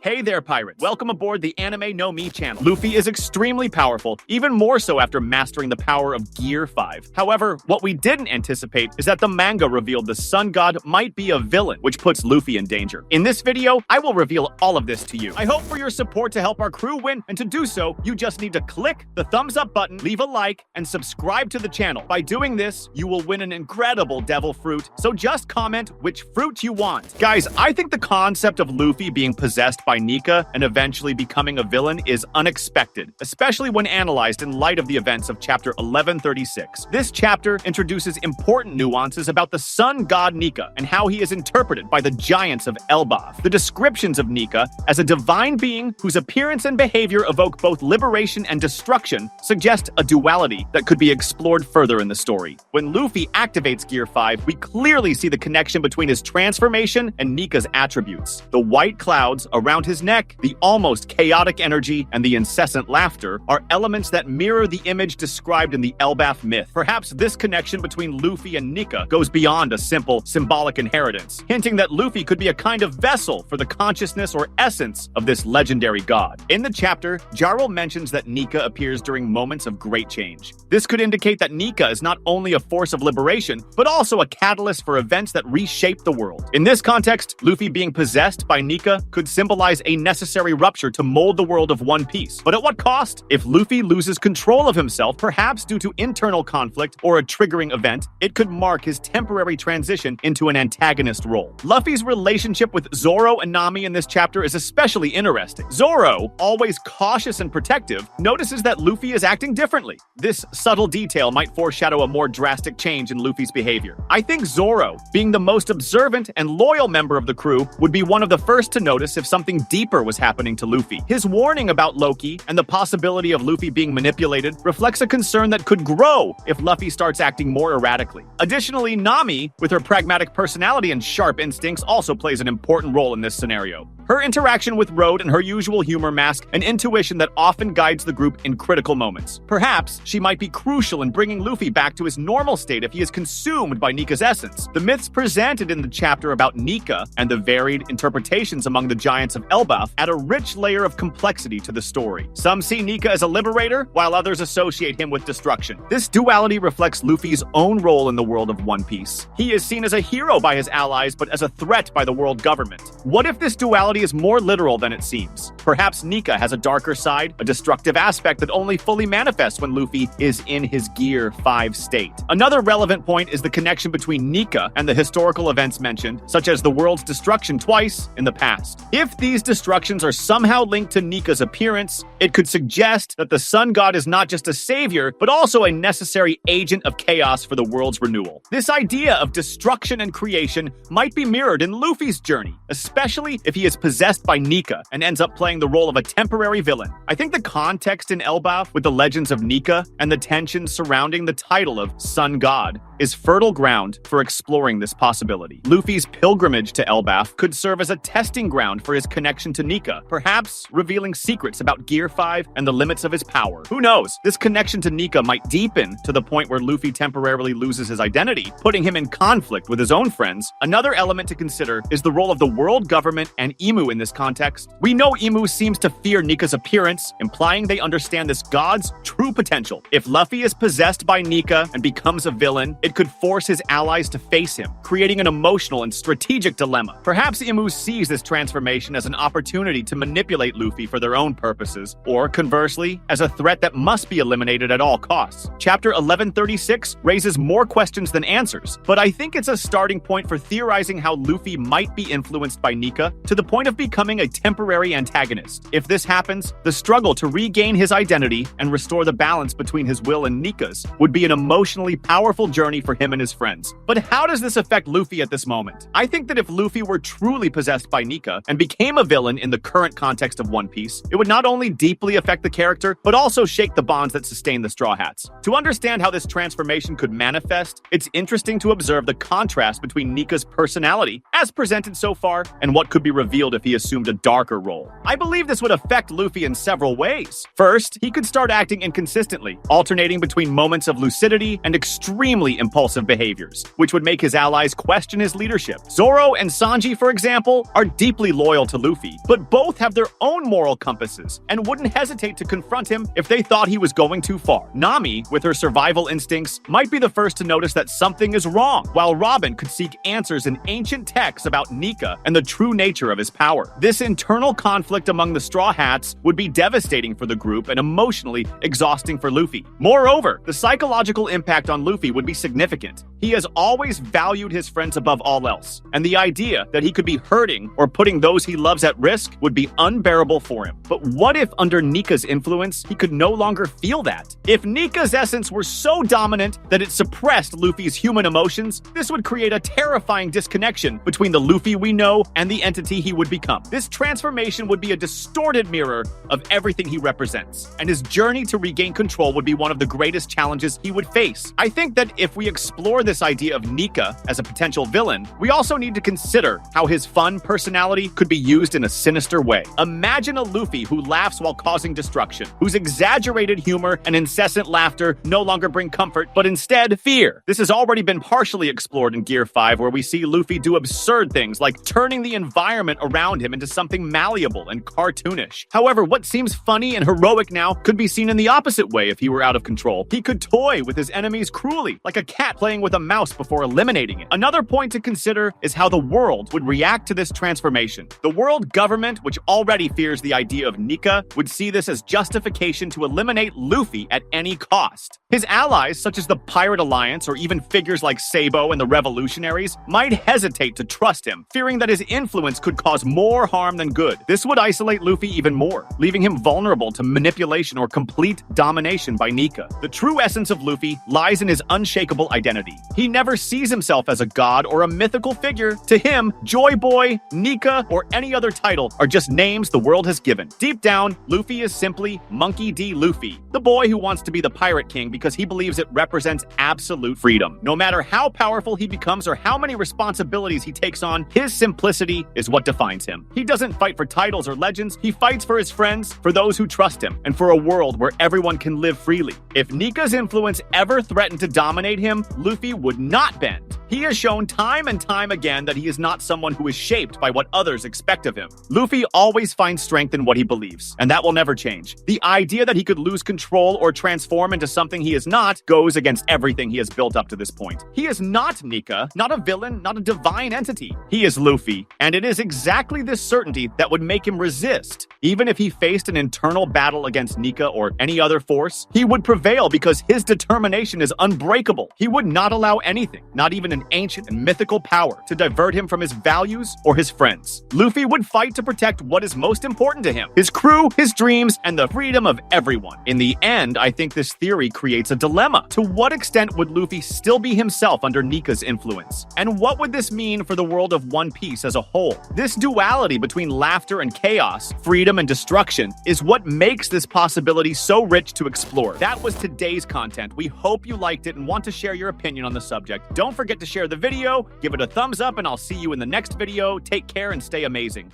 Hey there, pirates. Welcome aboard the Anime No Mi channel. Luffy is extremely powerful, even more so after mastering the power of Gear 5. However, what we didn't anticipate is that the manga revealed the Sun God might be a villain, which puts Luffy in danger. In this video, I will reveal all of this to you. I hope for your support to help our crew win, and to do so, you just need to click the thumbs up button, leave a like, and subscribe to the channel. By doing this, you will win an incredible devil fruit, so just comment which fruit you want. Guys, I think the concept of Luffy being possessed by Nika and eventually becoming a villain is unexpected, especially when analyzed in light of the events of chapter 1136. This chapter introduces important nuances about the sun god Nika and how he is interpreted by the giants of Elbaf. The descriptions of Nika as a divine being whose appearance and behavior evoke both liberation and destruction suggest a duality that could be explored further in the story. When Luffy activates Gear 5, we clearly see the connection between his transformation and Nika's attributes. The white clouds around his neck, the almost chaotic energy, and the incessant laughter are elements that mirror the image described in the Elbaf myth. Perhaps this connection between Luffy and Nika goes beyond a simple symbolic inheritance, hinting that Luffy could be a kind of vessel for the consciousness or essence of this legendary god. In the chapter, Jarl mentions that Nika appears during moments of great change. This could indicate that Nika is not only a force of liberation, but also a catalyst for events that reshape the world. In this context, Luffy being possessed by Nika could symbolize a necessary rupture to mold the world of One Piece. But at what cost? If Luffy loses control of himself, perhaps due to internal conflict or a triggering event, it could mark his temporary transition into an antagonist role. Luffy's relationship with Zoro and Nami in this chapter is especially interesting. Zoro, always cautious and protective, notices that Luffy is acting differently. This subtle detail might foreshadow a more drastic change in Luffy's behavior. I think Zoro, being the most observant and loyal member of the crew, would be one of the first to notice if something deeper was happening to Luffy. His warning about Loki and the possibility of Luffy being manipulated reflects a concern that could grow if Luffy starts acting more erratically. Additionally, Nami, with her pragmatic personality and sharp instincts, also plays an important role in this scenario. Her interaction with Road and her usual humor mask an intuition that often guides the group in critical moments. Perhaps she might be crucial in bringing Luffy back to his normal state if he is consumed by Nika's essence. The myths presented in the chapter about Nika and the varied interpretations among the giants of Elbaf add a rich layer of complexity to the story. Some see Nika as a liberator, while others associate him with destruction. This duality reflects Luffy's own role in the world of One Piece. He is seen as a hero by his allies, but as a threat by the world government. What if this duality is more literal than it seems? Perhaps Nika has a darker side, a destructive aspect that only fully manifests when Luffy is in his Gear 5 state. Another relevant point is the connection between Nika and the historical events mentioned, such as the world's destruction twice in the past. If these destructions are somehow linked to Nika's appearance, it could suggest that the sun god is not just a savior, but also a necessary agent of chaos for the world's renewal. This idea of destruction and creation might be mirrored in Luffy's journey, especially if he is possessed by Nika and ends up playing the role of a temporary villain. I think the context in Elbaf with the legends of Nika and the tensions surrounding the title of Sun God is fertile ground for exploring this possibility. Luffy's pilgrimage to Elbaf could serve as a testing ground for his connection to Nika, perhaps revealing secrets about Gear 5 and the limits of his power. Who knows? This connection to Nika might deepen to the point where Luffy temporarily loses his identity, putting him in conflict with his own friends. Another element to consider is the role of the world government and Imu in this context. We know Imu seems to fear Nika's appearance, implying they understand this god's true potential. If Luffy is possessed by Nika and becomes a villain, it could force his allies to face him, creating an emotional and strategic dilemma. Perhaps Imu sees this transformation as an opportunity to manipulate Luffy for their own purposes, or conversely, as a threat that must be eliminated at all costs. Chapter 1136 raises more questions than answers, but I think it's a starting point for theorizing how Luffy might be influenced by Nika to the point of becoming a temporary antagonist. If this happens, the struggle to regain his identity and restore the balance between his will and Nika's would be an emotionally powerful journey for him and his friends. But how does this affect Luffy at this moment? I think that if Luffy were truly possessed by Nika and became a villain in the current context of One Piece, it would not only deeply affect the character, but also shake the bonds that sustain the Straw Hats. To understand how this transformation could manifest, it's interesting to observe the contrast between Nika's personality, as presented so far, and what could be revealed if he assumed a darker role. I believe this would affect Luffy in several ways. First, he could start acting inconsistently, alternating between moments of lucidity and extremely impulsive behaviors, which would make his allies question his leadership. Zoro and Sanji, for example, are deeply loyal to Luffy, but both have their own moral compasses and wouldn't hesitate to confront him if they thought he was going too far. Nami, with her survival instincts, might be the first to notice that something is wrong, while Robin could seek answers in ancient texts about Nika and the true nature of his power. This internal conflict among the Straw Hats would be devastating for the group and emotionally exhausting for Luffy. Moreover, the psychological impact on Luffy would be significant. He has always valued his friends above all else, and the idea that he could be hurting or putting those he loves at risk would be unbearable for him. But what if under Nika's influence, he could no longer feel that? If Nika's essence were so dominant that it suppressed Luffy's human emotions, this would create a terrifying disconnection between the Luffy we know and the entity he would become. This transformation would be a distorted mirror of everything he represents, and his journey to regain control would be one of the greatest challenges he would face. I think that if we explore this idea of Nika as a potential villain, we also need to consider how his fun personality could be used in a sinister way. Imagine a Luffy who laughs while causing destruction, whose exaggerated humor and incessant laughter no longer bring comfort, but instead fear. This has already been partially explored in Gear 5, where we see Luffy do absurd things like turning the environment around him into something malleable and cartoonish. However, what seems funny and heroic now could be seen in the opposite way if he were out of control. He could toy with his enemies cruelly, like a cat playing with a mouse before eliminating it. Another point to consider is how the world would react to this transformation. The world government, which already fears the idea of Nika, would see this as justification to eliminate Luffy at any cost. His allies, such as the Pirate Alliance or even figures like Sabo and the Revolutionaries, might hesitate to trust him, fearing that his influence could cause more harm than good. This would isolate Luffy even more, leaving him vulnerable to manipulation or complete domination by Nika. The true essence of Luffy lies in his unshakable identity. He never sees himself as a god or a mythical figure. To him, Joy Boy, Nika, or any other title are just names the world has given. Deep down, Luffy is simply Monkey D. Luffy, the boy who wants to be the Pirate King because he believes it represents absolute freedom. No matter how powerful he becomes or how many responsibilities he takes on, his simplicity is what defines him. He doesn't fight for titles or legends, he fights for his friends, for those who trust him, and for a world where everyone can live freely. If Nika's influence ever threatened to dominate him, Luffy would not bend. He has shown time and time again that he is not someone who is shaped by what others expect of him. Luffy always finds strength in what he believes, and that will never change. The idea that he could lose control or transform into something he is not goes against everything he has built up to this point. He is not Nika, not a villain, not a divine entity. He is Luffy, and it is exactly this certainty that would make him resist. Even if he faced an internal battle against Nika or any other force, he would prevail because his determination is unbreakable. He would not allow anything, not even an ancient and mythical power, to divert him from his values or his friends. Luffy would fight to protect what is most important to him: his crew, his dreams, and the freedom of everyone. In the end, I think this theory creates a dilemma. To what extent would Luffy still be himself under Nika's influence? And what would this mean for the world of One Piece as a whole? This duality between laughter and chaos, freedom and destruction, is what makes this possibility so rich to explore. That was today's content. We hope you liked it and want to share your opinion on the subject. Don't forget to share the video, give it a thumbs up, and I'll see you in the next video. Take care and stay amazing.